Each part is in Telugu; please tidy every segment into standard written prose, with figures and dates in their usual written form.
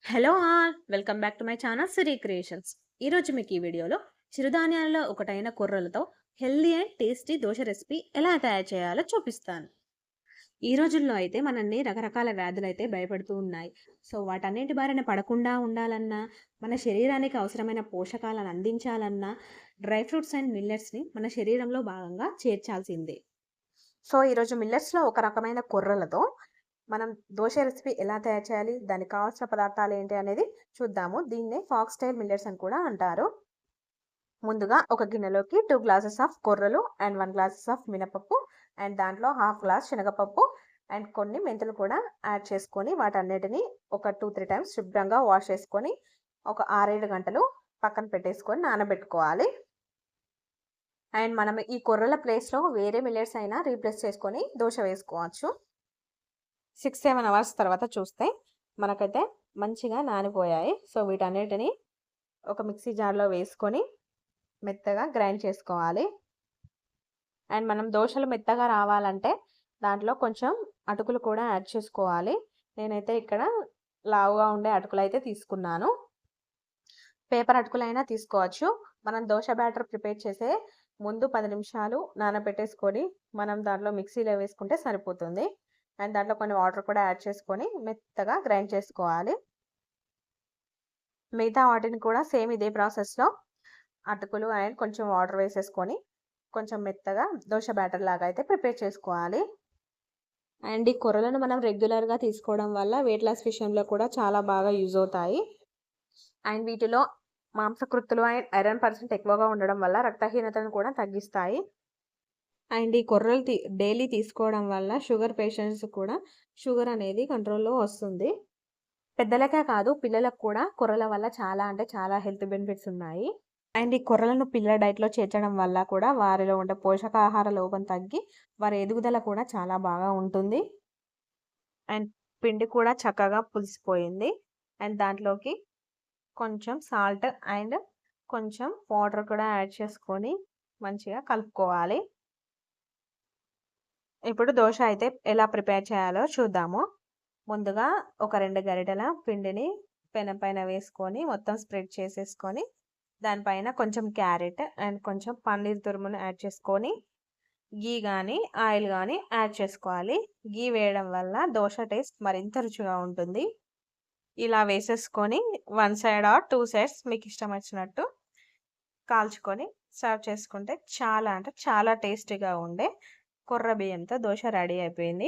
Hello all welcome back to my channel Siri creations. ఈరోజు మీకు ఈ వీడియోలో చిరుధాన్యాలలో ఒకటైన కొర్రలతో healthy and tasty dosa recipe ఎలా తయారు చేయాలో చూపిస్తాను. ఈ రోజుల్లో అయితే మనల్ని రకరకాల వ్యాధులు అయితే భయపడుతూ ఉన్నాయి. సో వాటన్నిటి బారిన పడకుండా ఉండాలన్నా, మన శరీరానికి అవసరమైన పోషకాలను అందించాలన్నా, డ్రై ఫ్రూట్స్ అండ్ మిల్లెట్స్ని మన శరీరంలో భాగంగా చేర్చాల్సిందే. సో ఈరోజు మిల్లెట్స్లో ఒక రకమైన కొర్రలతో మనం దోశ రెసిపీ ఎలా తయారు చేయాలి? దానికి కావాల్సిన పదార్థాలు ఏంటి అనేది చూద్దాము. దీన్నే ఫాక్స్ స్టైల్ మిల్లెట్స్ అని కూడా అంటారు. ముందుగా ఒక గిన్నెలోకి 2 గ్లాసెస్ ఆఫ్ కొర్రలు అండ్ 1 గ్లాసెస్ ఆఫ్ మినపప్పు అండ్ దాంట్లో హాఫ్ గ్లాస్ శనగపప్పు అండ్ కొన్ని మెంతులు కూడా యాడ్ చేసుకొని వాటన్నిటిని ఒక 2-3 టైమ్స్ శుభ్రంగా వాష్ చేసుకొని ఒక 6-7 గంటలు పక్కన పెట్టేసుకొని నానబెట్టుకోవాలి. అండ్ మనం ఈ కొర్రల ప్లేస్లో వేరే మిల్లెట్స్ అయినా రీప్లేస్ చేసుకొని దోశ వేసుకోవచ్చు. 6-7 అవర్స్ తర్వాత చూస్తే మనకైతే మంచిగా నానిపోయాయి. సో వీటన్నిటిని ఒక మిక్సీ జార్లో వేసుకొని మెత్తగా గ్రైండ్ చేసుకోవాలి. అండ్ మనం దోశలు మెత్తగా రావాలంటే దాంట్లో కొంచెం అటుకులు కూడా యాడ్ చేసుకోవాలి. నేనైతే ఇక్కడ లావుగా ఉండే అటుకులు అయితే తీసుకున్నాను. పేపర్ అటుకులైనా తీసుకోవచ్చు. మనం దోశ బ్యాటర్ ప్రిపేర్ చేసే ముందు 10 నిమిషాలు నానబెట్టేసుకొని మనం దాంట్లో మిక్సీలో వేసుకుంటే సరిపోతుంది. అండ్ దాంట్లో కొన్ని వాటర్ కూడా యాడ్ చేసుకొని మెత్తగా గ్రైండ్ చేసుకోవాలి. మిగతా వాటిని కూడా సేమ్ ఇదే ప్రాసెస్‌లో అటుకులు అండ్ కొంచెం వాటర్ వేసేసుకొని కొంచెం మెత్తగా దోశ బ్యాటర్ లాగా అయితే ప్రిపేర్ చేసుకోవాలి. అండ్ ఈ కొర్రలను మనం రెగ్యులర్‌గా తీసుకోవడం వల్ల వెయిట్ లాస్ విషయంలో కూడా చాలా బాగా యూజ్ అవుతాయి. అండ్ వీటిలో మాంసకృత్తులు అండ్ ఐరన్ పర్సెంట్ ఎక్కువగా ఉండడం వల్ల రక్తహీనతను కూడా తగ్గిస్తాయి. అండ్ ఈ కొర్రలు డైలీ తీసుకోవడం వల్ల షుగర్ పేషెంట్స్ కూడా షుగర్ అనేది కంట్రోల్‌లో వస్తుంది. పెద్దలకే కాదు పిల్లలకు కూడా కొర్రల వల్ల చాలా అంటే చాలా హెల్త్ బెనిఫిట్స్ ఉన్నాయి. అండ్ ఈ కొర్రలను పిల్లల డైట్‌లో చేర్చడం వల్ల కూడా వారిలో ఉండే పోషకాహార లోపం తగ్గి వారి ఎదుగుదల కూడా చాలా బాగా ఉంటుంది. అండ్ పిండి కూడా చక్కగా పులిసిపోయింది. అండ్ దాంట్లోకి కొంచెం సాల్ట్ అండ్ కొంచెం వాటర్ కూడా యాడ్ చేసుకొని మంచిగా కలుపుకోవాలి. ఇప్పుడు దోశ అయితే ఎలా ప్రిపేర్ చేయాలో చూద్దాము. ముందుగా ఒక 2 గరిటెల పిండిని పెనం పైన వేసుకొని మొత్తం స్ప్రెడ్ చేసేసుకొని దానిపైన కొంచెం క్యారెట్ అండ్ కొంచెం పన్నీర్ తురుమును యాడ్ చేసుకొని ఘీ కానీ ఆయిల్ కానీ యాడ్ చేసుకోవాలి. ఘీ వేయడం వల్ల దోశ టేస్ట్ మరింత రుచిగా ఉంటుంది. ఇలా వేసేసుకొని 1 సైడ్ ఆర్ 2 సైడ్స్ మీకు ఇష్టం వచ్చినట్టు కాల్చుకొని సర్వ్ చేసుకుంటే చాలా అంటే చాలా టేస్టీగా ఉండే కొర్ర బియ్యంతో దోశ రెడీ అయిపోయింది.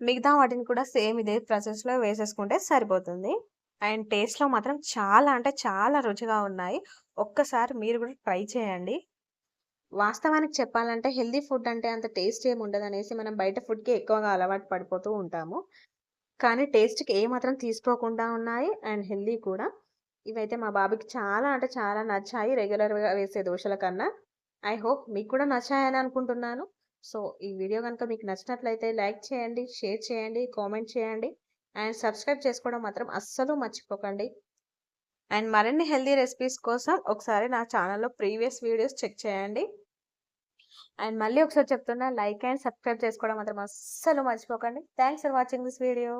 మిగతా వాటిని కూడా సేమ్ ఇదే ప్రాసెస్‌లో వేసేసుకుంటే సరిపోతుంది. అండ్ టేస్ట్‌లో మాత్రం చాలా అంటే చాలా రుచిగా ఉన్నాయి. ఒక్కసారి మీరు కూడా ట్రై చేయండి. వాస్తవానికి చెప్పాలంటే హెల్తీ ఫుడ్ అంటే అంత టేస్ట్ ఏమి ఉండదనేసి మనం బయట ఫుడ్‌కి ఎక్కువగా అలవాటు పడిపోతూ ఉంటాము. కానీ టేస్ట్‌కి ఏమాత్రం తీసిపోకుండా ఉన్నాయి అండ్ హెల్తీ కూడా. ఇవైతే మా బాబుకి చాలా అంటే చాలా నచ్చాయి రెగ్యులర్‌గా వేసే దోసల కన్నా. ఐ హోప్ మీకు కూడా నచ్చాయని అనుకుంటున్నాను. సో, ఈ వీడియో గనుక మీకు నచ్చినట్లయితే లైక్ చేయండి, షేర్ చేయండి, కామెంట్ చేయండి అండ్ సబ్స్క్రైబ్ చేసుకోవడం మాత్రం అస్సలు మర్చిపోకండి. అండ్ మరిన్ని హెల్తీ రెసిపీస్ కోసం ఒకసారి నా ఛానల్‌లో ప్రీవియస్ వీడియోస్ చెక్ చేయండి. అండ్ మళ్ళీ ఒకసారి చెప్తున్నా లైక్ అండ్ సబ్స్క్రైబ్ చేసుకోవడం మాత్రం అస్సలు మర్చిపోకండి. Thanks for watching this video.